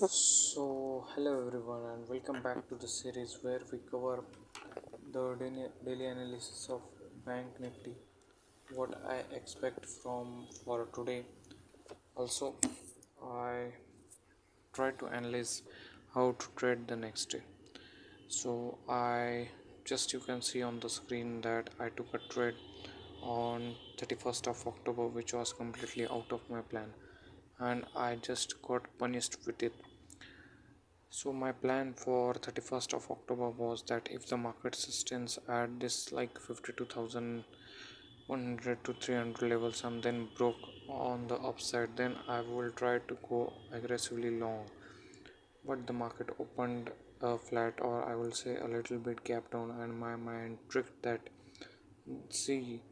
Hello everyone, and welcome back to the series where we cover the daily analysis of Bank Nifty, what I expect from for today. Also, I try to analyze how to trade the next day. I just you can see on the screen that I took a trade on 31st of October, which was completely out of my plan, and I just got punished with it. So my plan for 31st of October was that if the market sustains at this like 52,100 to 300 levels and then broke on the upside, then I will try to go aggressively long. But the market opened flat, or I will say a little bit gap down, and my mind tricked that see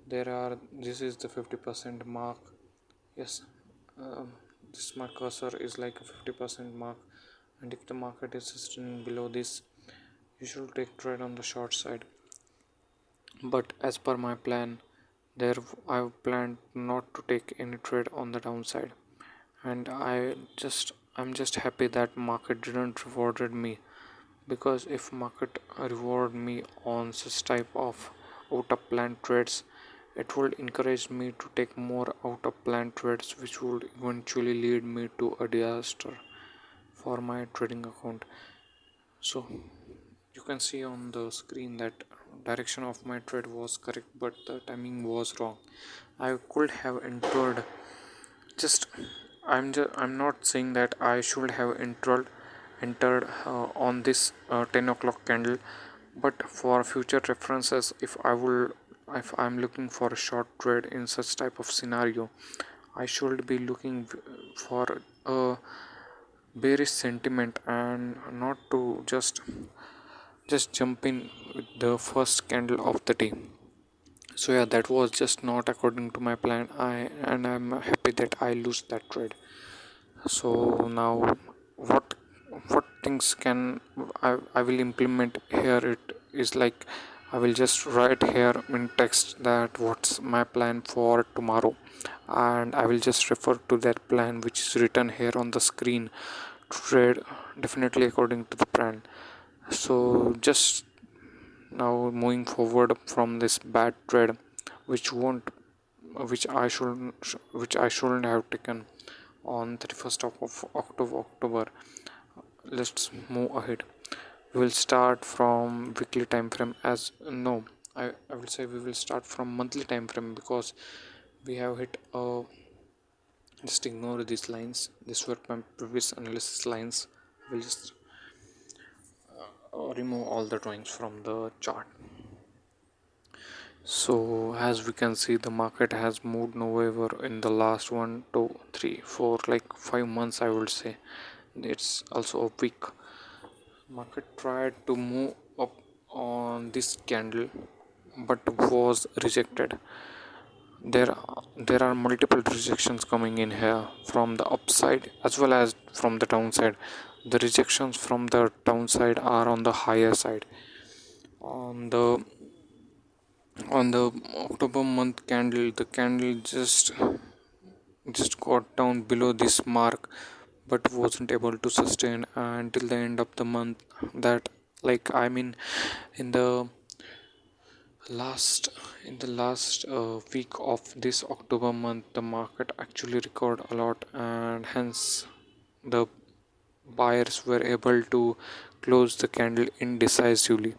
this is the 50% mark. Yes, um, this my cursor is like a 50% mark, and if the market is sustaining below this, you should take trade on the short side. But as per my plan, there I planned not to take any trade on the downside, and I'm just happy that market didn't rewarded me, because if market reward me on such type of out of plan trades, it would encourage me to take more out of plan trades, which would eventually lead me to a disaster for my trading account. So you can see on the screen that direction of my trade was correct, but the timing was wrong. I could have entered just I'm not saying that I should have entered on this 10 o'clock candle, but for future references, if I'm looking for a short trade in such type of scenario, I should be looking for a bearish sentiment and not to just jump in with the first candle of the day. So yeah, that was just not according to my plan. I'm happy that I lose that trade. So now what what things can I will implement here? It is like I will just write here in text that what's my plan for tomorrow, and I will just refer to that plan which is written here on the screen to trade definitely according to the plan. So just now moving forward from this bad trade, which won't which I shouldn't have taken on 31st of October. Let's move ahead. We will start from weekly time frame. As no, I will say we will start from monthly time frame, because we have hit just ignore these lines. This were my previous analysis lines. We'll just remove all the drawings from the chart. So as we can see, the market has moved nowhere in the last 1 2 3 4 like 5 months, I would say. It's also a week. Market tried to move up on this candle, but was rejected. There are multiple rejections coming in here from the upside as well as from the downside. The rejections from the downside are on the higher side. On the October month candle, the candle just got down below this mark, but wasn't able to sustain until the end of the month. That like I mean, in the last week of this October month, the market actually recovered a lot, and hence the buyers were able to close the candle indecisively.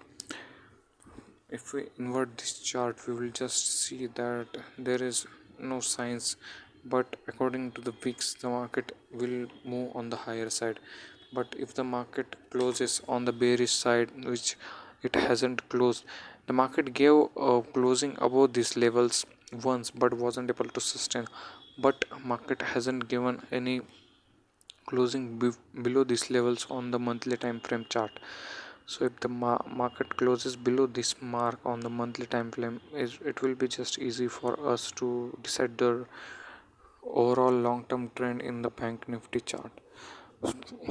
If we invert this chart, we will just see that there is no signs, but according to the weeks, the market will move on the higher side. But if the market closes on the bearish side, which it hasn't closed, the market gave a closing above these levels once but wasn't able to sustain. But market hasn't given any closing below these levels on the monthly time frame chart. So if the market closes below this mark on the monthly time frame, it will be just easy for us to decide the overall long term trend in the bank nifty chart.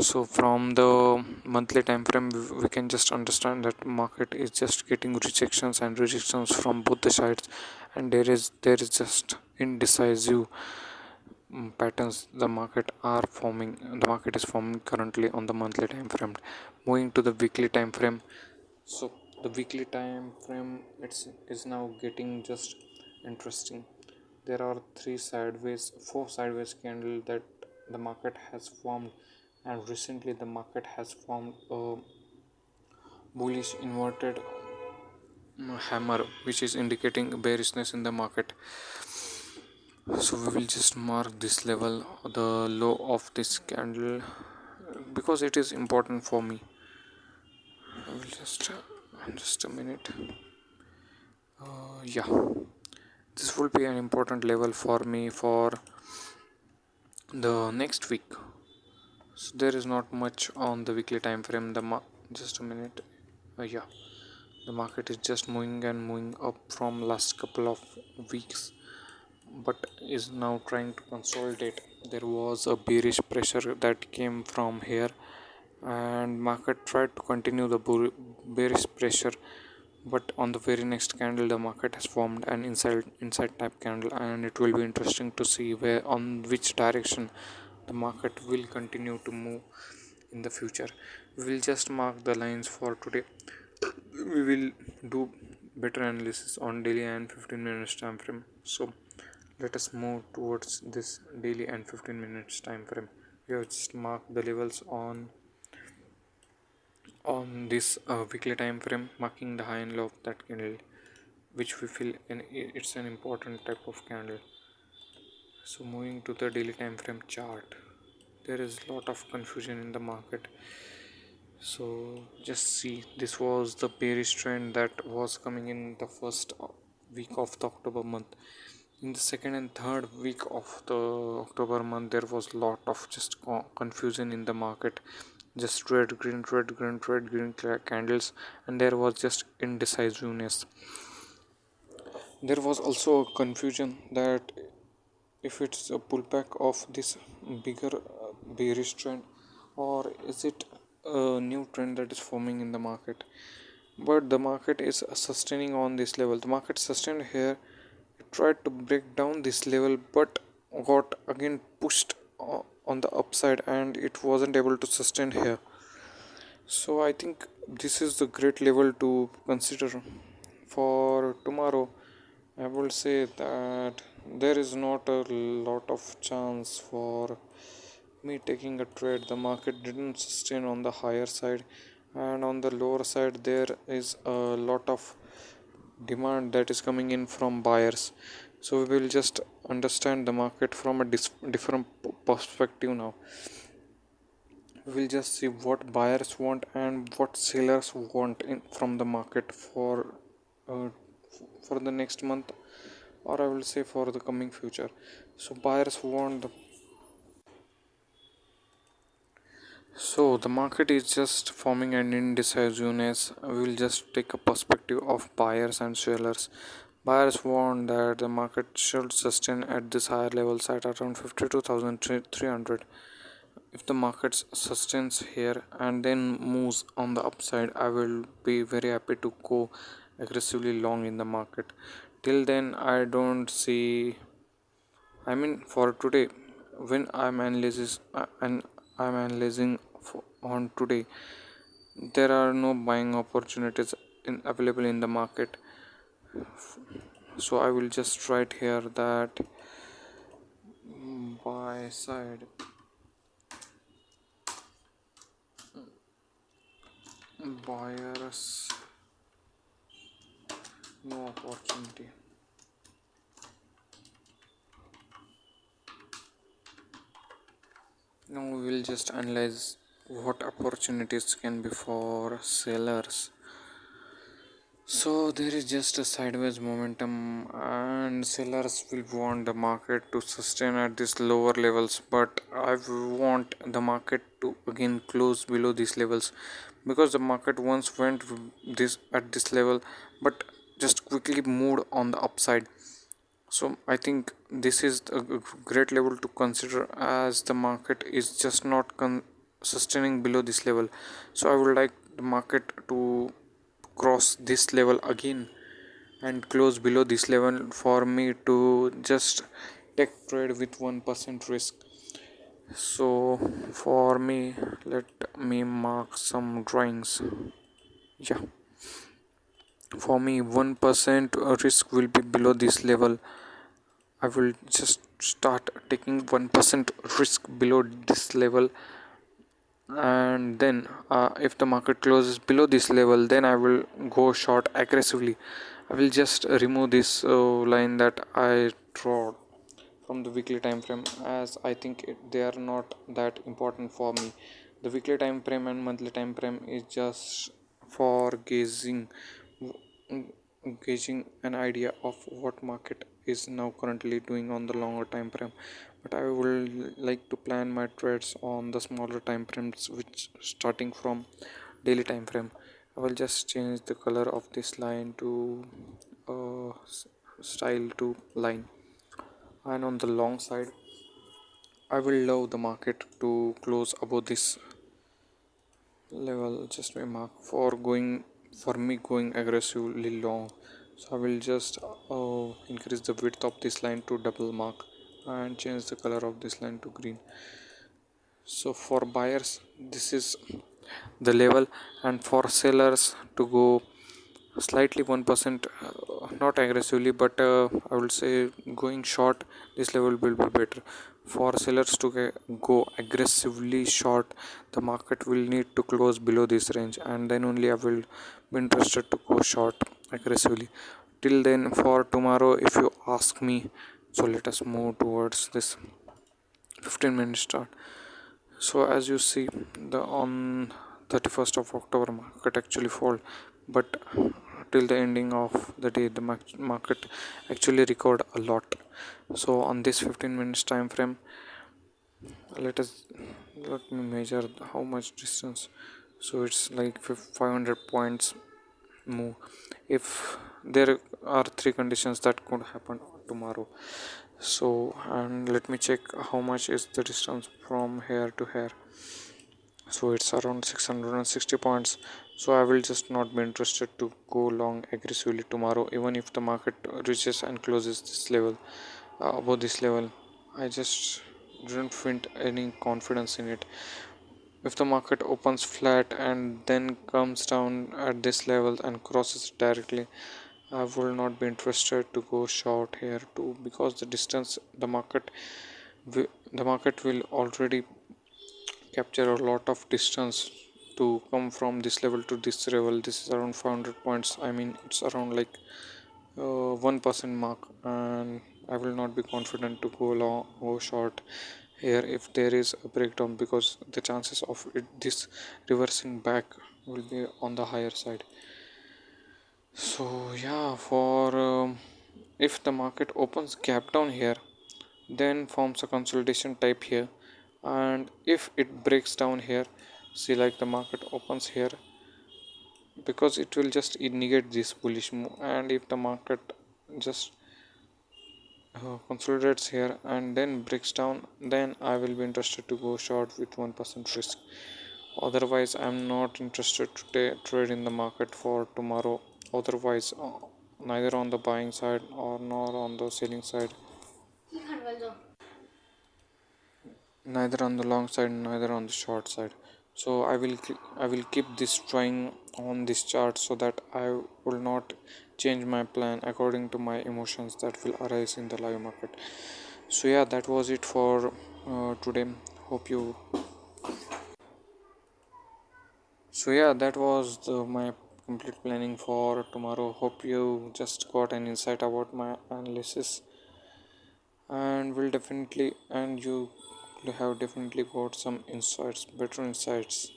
So from the monthly time frame, we can just understand that market is just getting rejections from both the sides, and there is just indecisive patterns the market is forming currently on the monthly time frame. Moving to the weekly time frame. So the weekly time frame is now getting just interesting. There are four sideways candle that the market has formed, and recently the market has formed a bullish inverted hammer, which is indicating bearishness in the market. So we will just mark this level, the low of this candle, because it is important for me. I will just a minute. Yeah, this will be an important level for me for the next week. So there is not much on the weekly time frame. Just a minute. Yeah, the market is just moving and moving up from last couple of weeks, but is now trying to consolidate. There was a bearish pressure that came from here, and market tried to continue the bearish pressure, but on the very next candle the market has formed an inside type candle, and it will be interesting to see where on which direction the market will continue to move in the future. We will just mark the lines for today. We will do better analysis on daily and 15 minutes time frame. So let us move towards this daily and 15 minutes time frame. We have just marked the levels on this weekly time frame, marking the high and low of that candle, which we feel it's an important type of candle. So moving to the daily time frame chart, there is a lot of confusion in the market. So just see, this was the bearish trend that was coming in the first week of the October month. In the second and third week of the October month, there was a lot of just confusion in the market, just red green red green red green candles, and there was just indecisiveness. There was also a confusion that if it's a pullback of this bigger bearish trend, or is it a new trend that is forming in the market. But the market is sustaining on this level. The market sustained here, it tried to break down this level, but got again pushed on the upside, and it wasn't able to sustain here. So I think this is the great level to consider for tomorrow. I will say that there is not a lot of chance for me taking a trade. The market didn't sustain on the higher side, and on the lower side there is a lot of demand that is coming in from buyers. So we will just understand the market from a different perspective now. We will just see what buyers want and what sellers want from the market uh, for the next month, or I will say for the coming future. So buyers want the market is just forming an indecisiveness. We will just take a perspective of buyers and sellers. Buyers want that the market should sustain at this higher levels at around 52,300. If the market sustains here and then moves on the upside, I will be very happy to go aggressively long in the market. Till then, I don't see. I mean, for today, when I'm analyzing on today, there are no buying opportunities available in the market. So I will just write here that buy side buyers no opportunity. Now we will just analyze what opportunities can be for sellers. So there is just a sideways momentum, and sellers will want the market to sustain at these lower levels, but I want the market to again close below these levels, because the market once went this at this level but just quickly moved on the upside. So I think this is a great level to consider, as the market is just not sustaining below this level. So I would like the market to cross this level again and close below this level for me to just take trade with 1% risk. So for me, let me mark some drawings. Yeah, for me 1% risk will be below this level. I will just start taking 1% risk below this level, and then if the market closes below this level, then I will go short aggressively. I will just remove this line that I draw from the weekly time frame, as I think they are not that important for me. The weekly time frame and monthly time frame is just for gauging an idea of what market is now currently doing on the longer time frame, but I will like to plan my trades on the smaller time frames, which starting from daily time frame. I will just change the color of this line to style to line. And on the long side, I will allow the market to close above this level, just a mark for me going aggressively long. So I will just increase the width of this line to double mark and change the color of this line to green. So for buyers, this is the level, and for sellers to go slightly 1%, not aggressively, but I will say going short, this level will be better. For sellers to go aggressively short, the market will need to close below this range, and then only I will be interested to go short aggressively. Till then, for tomorrow, if you ask me, so let us move towards this 15-minute chart. So as you see, the on 31st of October market actually fall, but till the ending of the day the market actually record a lot. So on this 15 minutes time frame, let us let me measure how much distance. So it's like 500 points move. If there are three conditions that could happen tomorrow, so and let me check how much is the distance from here to here. So it's around 660 points. So I will just not be interested to go long aggressively tomorrow, even if the market reaches and closes this level, above this level. I just didn't find any confidence in it. If the market opens flat and then comes down at this level and crosses directly, I will not be interested to go short here too, because the distance the market will already capture a lot of distance to come from this level to this level. This is around 500 points. I mean, it's around like 1% mark, and I will not be confident to go long or short here if there is a breakdown, because the chances of this reversing back will be on the higher side. So yeah, for if the market opens gap down here, then forms a consolidation type here, and if it breaks down here, see, like the market opens here, because it will just negate this bullish move, and if the market just consolidates here and then breaks down, then I will be interested to go short with 1% risk. Otherwise, I'm not interested to trade in the market for tomorrow. Otherwise, neither on the buying side or nor on the selling side, neither on the long side, neither on the short side. So I will keep this drawing on this chart, so that I will not change my plan according to my emotions that will arise in the live market. So yeah, that was it for today. Hope you So yeah, that was my complete planning for tomorrow. Hope you just got an insight about my analysis, and will definitely and you have definitely got some insights, better insights.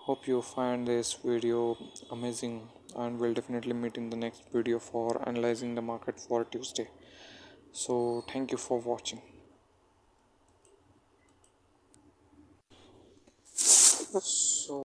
Hope you find this video amazing, and we'll definitely meet in the next video for analyzing the market for Tuesday. So thank you for watching. So